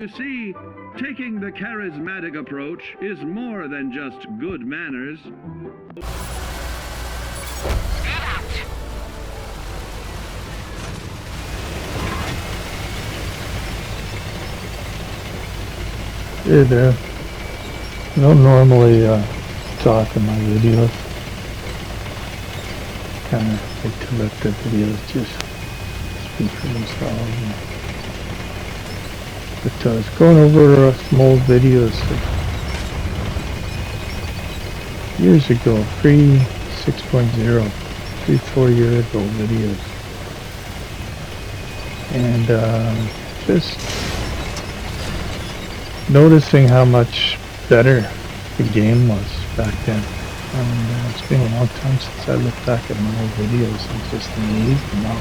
You see, taking the charismatic approach is more than just good manners. Hey there. I don't normally talk in my videos. Kinda like to let the videos just speak for themselves. But I was going over some old videos years ago, pre-6.0, 3-4 years ago videos. And just noticing how much better the game was back then. It's been a long time since I looked back at my old videos and just amazed how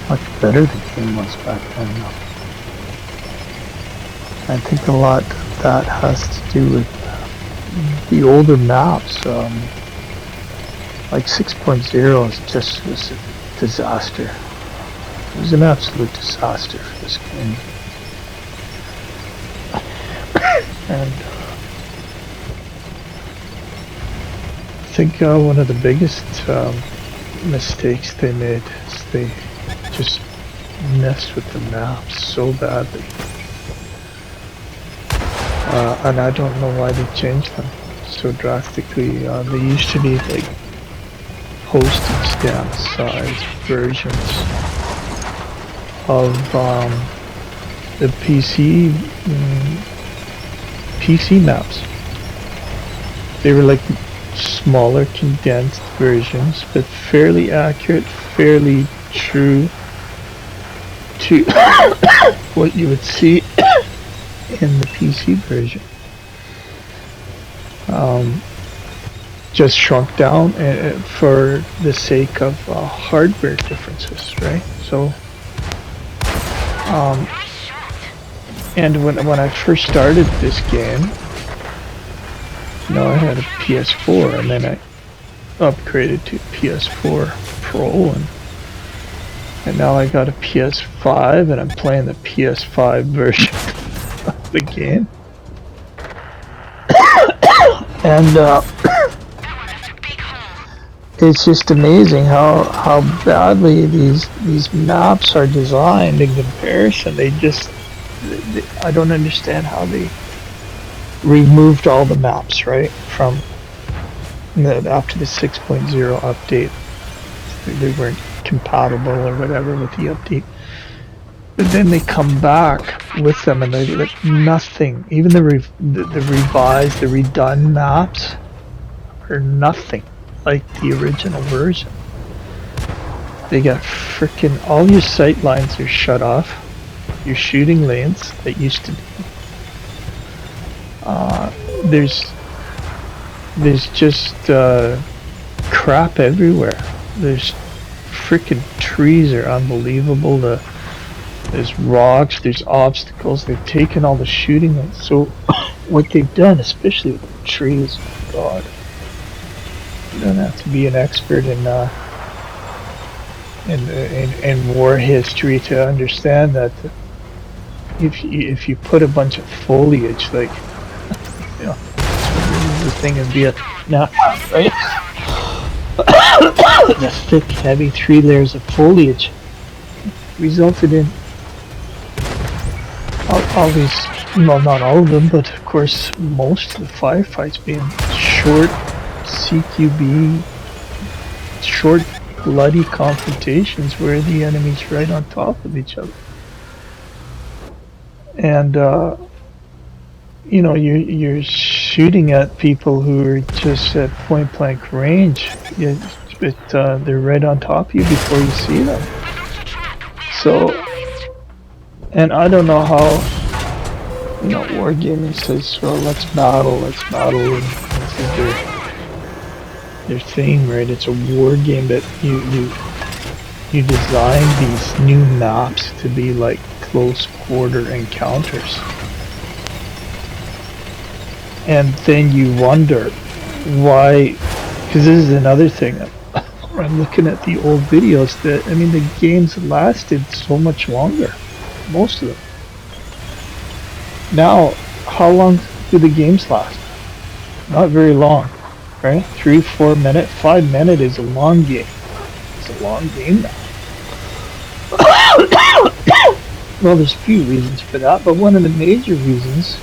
much better the game was back then. I think a lot of that has to do with the older maps. Like 6.0 was a disaster. It was an absolute disaster for this game. And I think one of the biggest mistakes they made is they just messed with the maps so badly. And I don't know why they changed them so drastically. They used to be like postage stamp size versions of the PC maps. They were like smaller, condensed versions, but fairly accurate, fairly true to what you would see in the PC version. Just shrunk down for the sake of hardware differences, right? So, and when I first started this game, I had a PS4, and then I upgraded to PS4 Pro, and now I got a PS5, and I'm playing the PS5 version of the game. And it's just amazing how badly these maps are designed in comparison. I don't understand how they removed all the maps, right, from after the 6.0 update. They weren't compatible or whatever with the update. But then they come back with them, and they like nothing. Even the revised, the redone maps are nothing like the original version. They got frickin' all your sight lines are shut off. Your shooting lanes that used to be. There's just crap everywhere. There's frickin' trees are unbelievable. There's rocks, there's obstacles. They've taken all the shooting lanes. So what they've done, especially with the trees, God, you don't have to be an expert in war history to understand that if you put a bunch of foliage, like the thing in Vietnam, right? The thick, heavy 3 layers of foliage resulted in all these, well, not all of them, but of course most of the firefights being short CQB, short bloody confrontations where the enemy's right on top of each other. And you're shooting at people who are just at point blank range, but they're right on top of you before you see them. So, and I don't know how, Wargaming says, well, let's battle, and this is their theme, right? It's a war game, but you design these new maps to be like close quarter encounters. And then you wonder why, because this is another thing. I'm looking at the old videos that, the games lasted so much longer. Most of them. Now, how long do the games last? Not very long, right? 3, 4 minutes, 5 minutes is a long game. It's a long game now. Well, there's a few reasons for that, but one of the major reasons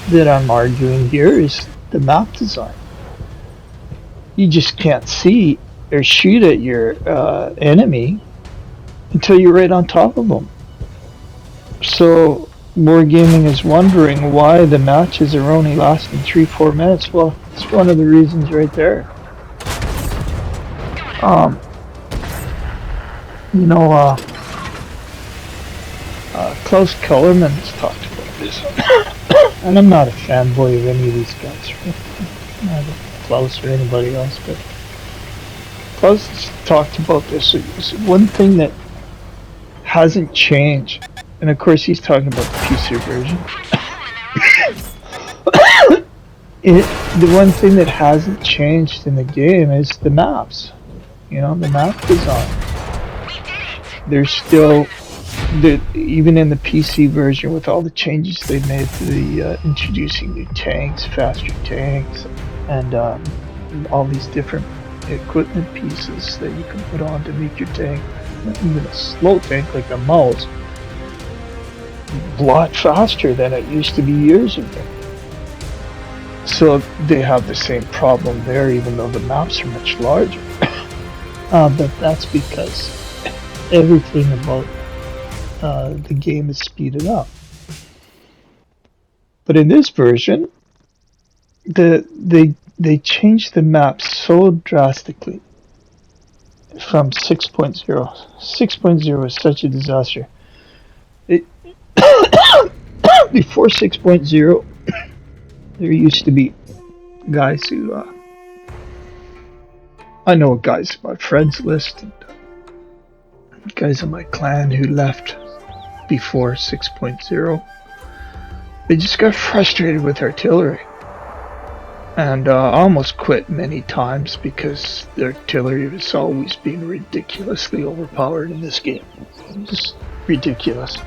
that I'm arguing here is the map design. You just can't see or shoot at your enemy until you're right on top of them. So Wargaming is wondering why the matches are only lasting 3-4 minutes. Well, it's one of the reasons right there. You know, Klaus Kellerman has talked about this, and I'm not a fanboy of any of these guys, neither Klaus or anybody else, but Klaus has talked about this. It's one thing that hasn't changed, and of course he's talking about the PC version. The one thing that hasn't changed in the game is the maps. You know, the map design. There's still, even in the PC version, with all the changes they've made to the introducing new tanks, faster tanks, and all these different equipment pieces that you can put on to make your tank, even a slow tank like a mouse, a lot faster than it used to be years ago. So they have the same problem there, even though the maps are much larger. But that's because everything about the game is speeded up. But in this version, they changed the map so drastically from 6.0. 6.0 is such a disaster. Before 6.0, there used to be guys who I know guys on my friends list and guys in my clan who left before 6.0. They just got frustrated with artillery and almost quit many times because the artillery was always being ridiculously overpowered in this game. Just ridiculous.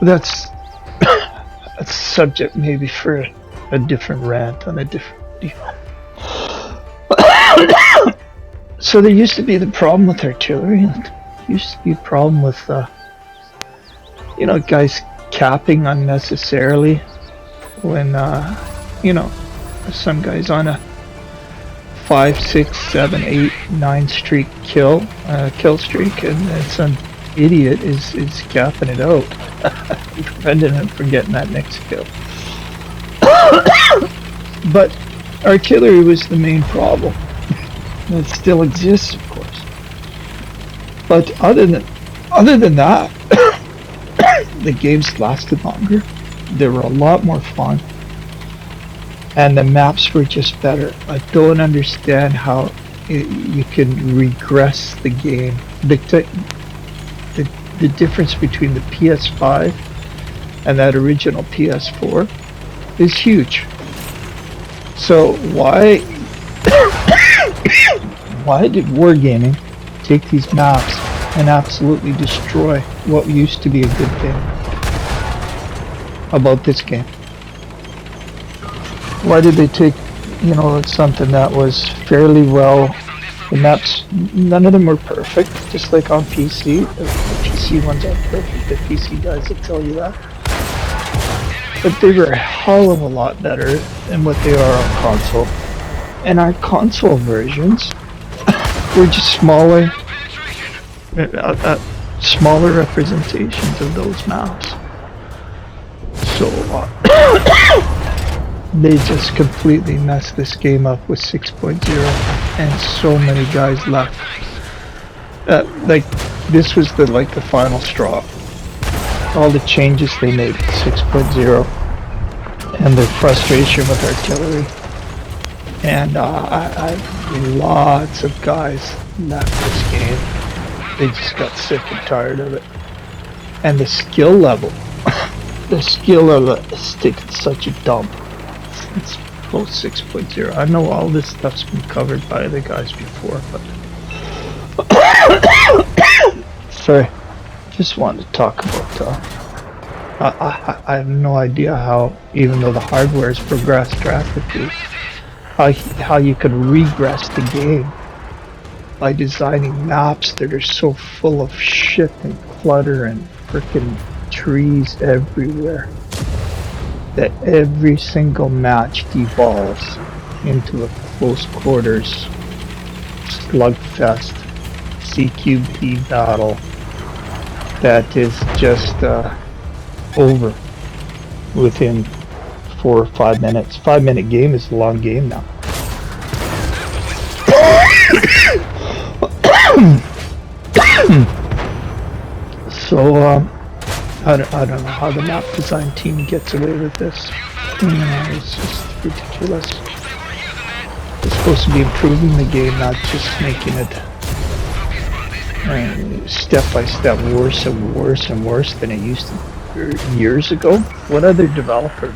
But that's a subject maybe for a different rant on a different deal. So there used to be the problem with artillery, and there used to be a problem with you know, guys capping unnecessarily when you know, some guys on a 5, 6, 7, 8, 9 streak kill streak, and some idiot is capping it out, preventing him from getting that next kill. But artillery was the main problem. It still exists, of course. But other than that, the games lasted longer. They were a lot more fun, and the maps were just better. I don't understand how you can regress the game. The difference between the PS5 and that original PS4 is huge. So why did Wargaming take these maps and absolutely destroy what used to be a good thing about this game? Why did they take, you know, something that was fairly well, the maps, none of them were perfect, just like on PC. The PC ones aren't perfect, the PC guys will tell you that. But they were a hell of a lot better than what they are on console. And our console versions were just smaller representations of those maps. So they just completely messed this game up with 6.0, and so many guys left. Like, this was the final straw. All the changes they made at 6.0 and their frustration with artillery. And lots of guys left this game. They just got sick and tired of it. And the skill level, the skill of it is taking such a dump. It's post 6.0. I know all this stuff's been covered by the guys before, but sorry, just wanted to talk about I have no idea how, even though the hardware has progressed drastically, how you could regress the game by designing maps that are so full of shit and clutter and frickin' trees everywhere that every single match devolves into a close quarters slugfest CQB battle that is just over within 4 or 5 minutes. 5-minute game is a long game now. So I don't know how the map design team gets away with this. You know, it's just ridiculous. It's supposed to be improving the game, not just making it step by step worse and worse and worse than it used to years ago. What other developer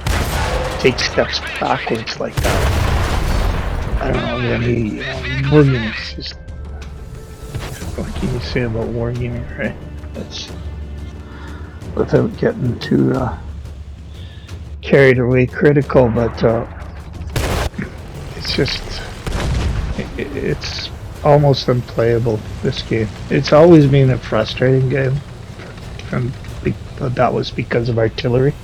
takes steps backwards like that? I don't know, any Wargaming is just, what can you say about Wargaming, right? That's without getting too carried away critical, but it's just it's almost unplayable, this game. It's always been a frustrating game, but that was because of artillery.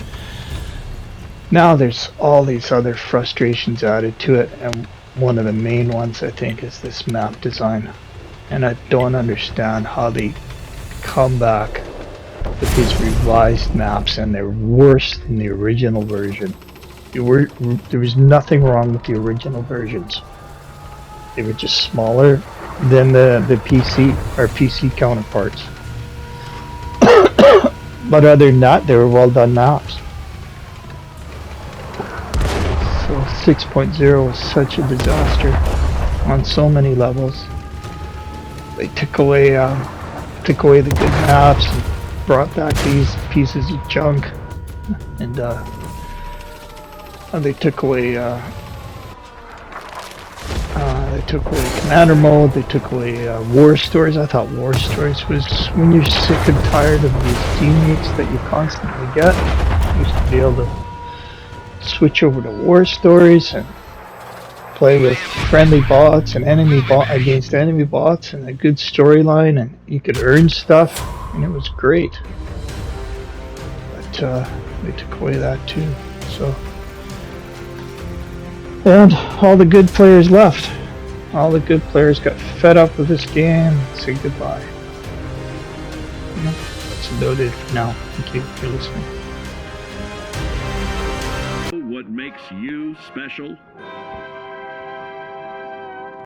Now there's all these other frustrations added to it, and one of the main ones I think is this map design. And I don't understand how they come back with these revised maps and they're worse than the original version. There was nothing wrong with the original versions. They were just smaller than the PC counterparts. But other than that, they were well done maps. So 6.0 was such a disaster on so many levels. They took away the good maps and brought back these pieces of junk, and they took away commander mode. They took away war stories. I thought war stories was when you're sick and tired of these teammates that you constantly get. You used to be able to switch over to war stories and play with friendly bots and against enemy bots, and a good storyline, and you could earn stuff, and it was great. But they took away that too. So, and all the good players left. All the good players got fed up with this game and said goodbye. That's about it for now. Thank you for listening. What makes you special?